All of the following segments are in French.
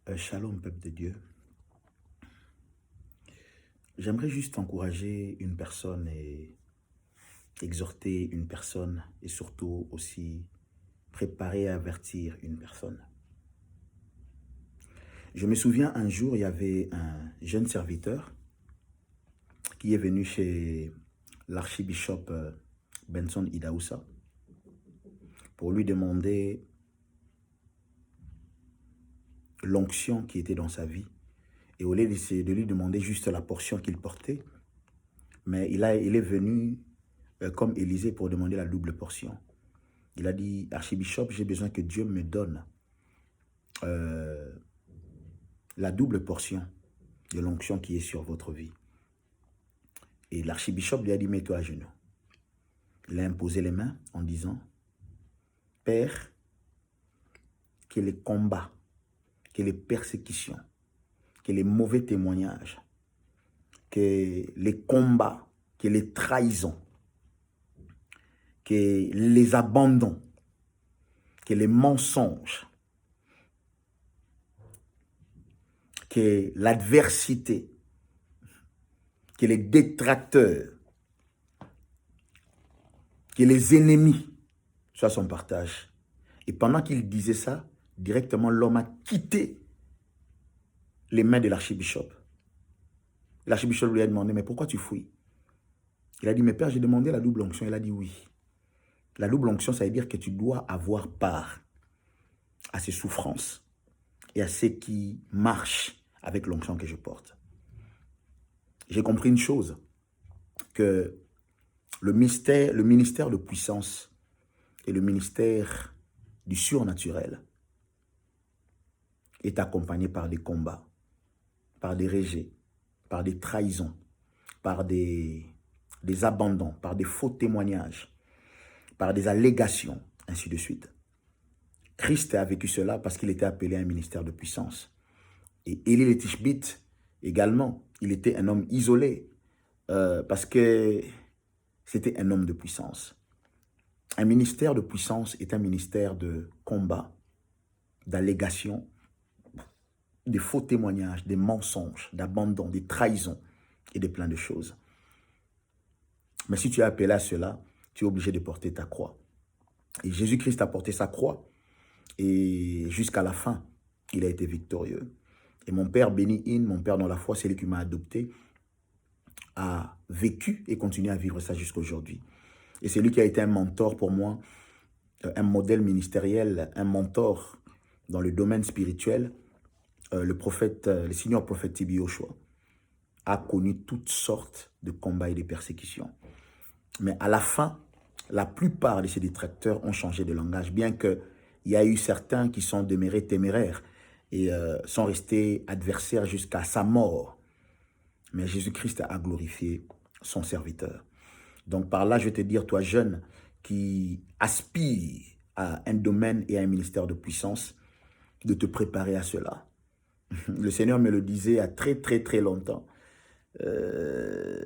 Shalom, peuple de Dieu. J'aimerais juste encourager une personne et exhorter une personne et surtout aussi préparer et avertir une personne. Je me souviens un jour, il y avait un jeune serviteur qui est venu chez l'archibishop Benson Idaoussa pour lui demander l'onction qui était dans sa vie. Et au lieu de lui demander juste la portion qu'il portait, mais il est venu comme Élisée pour demander la double portion. Il a dit, archibishop, j'ai besoin que Dieu me donne la double portion de l'onction qui est sur votre vie. Et l'archibishop lui a dit, mets-toi à genoux. Il a imposé les mains en disant, Père, que les combats, que les persécutions, que les mauvais témoignages, que les combats, que les trahisons, que les abandons, que les mensonges, que l'adversité, que les détracteurs, que les ennemis soient son partage. Et pendant qu'il disait ça, directement l'homme a quitté les mains de l'archibishop. L'archibishop lui a demandé, mais pourquoi tu fuis? Il a dit, mais père, j'ai demandé la double onction. Il a dit oui. La double onction, ça veut dire que tu dois avoir part à ces souffrances et à ceux qui marchent avec l'onction que je porte. J'ai compris une chose, que le ministère de puissance et le ministère du surnaturel est accompagné par des combats, par des rejets, par des trahisons, par des abandons, par des faux témoignages, par des allégations, ainsi de suite. Christ a vécu cela parce qu'il était appelé à un ministère de puissance. Et Élie le Tishbite également, il était un homme isolé parce que c'était un homme de puissance. Un ministère de puissance est un ministère de combat, d'allégations, des faux témoignages, des mensonges, d'abandon, des trahisons et de plein de choses. Mais si tu es appelé à cela, tu es obligé de porter ta croix. Et Jésus-Christ a porté sa croix et jusqu'à la fin, il a été victorieux. Et mon père béni In, mon père dans la foi, c'est lui qui m'a adopté, a vécu et continue à vivre ça jusqu'à aujourd'hui. Et c'est lui qui a été un mentor pour moi, un modèle ministériel, un mentor dans le domaine spirituel. Le seigneur prophète Tibi Joshua a connu toutes sortes de combats et de persécutions. Mais à la fin, la plupart de ces détracteurs ont changé de langage, bien qu'il y a eu certains qui sont demeurés téméraires et sont restés adversaires jusqu'à sa mort. Mais Jésus-Christ a glorifié son serviteur. Donc par là, je vais te dire, toi jeune qui aspire à un domaine et à un ministère de puissance, de te préparer à cela. Le Seigneur me le disait à très longtemps. Je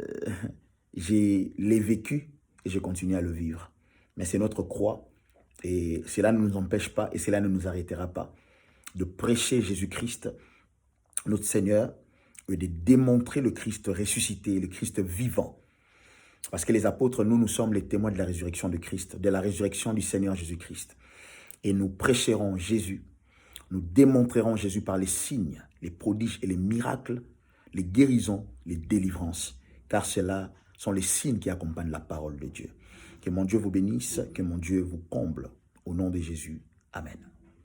l'ai vécu et je continue à le vivre. Mais c'est notre croix et cela ne nous empêche pas et cela ne nous arrêtera pas de prêcher Jésus-Christ, notre Seigneur, et de démontrer le Christ ressuscité, le Christ vivant. Parce que les apôtres, nous sommes les témoins de la résurrection de Christ, de la résurrection du Seigneur Jésus-Christ. Et nous prêcherons Jésus, nous démontrerons Jésus par les signes, les prodiges et les miracles, les guérisons, les délivrances. Car cela sont les signes qui accompagnent la parole de Dieu. Que mon Dieu vous bénisse, que mon Dieu vous comble. Au nom de Jésus. Amen.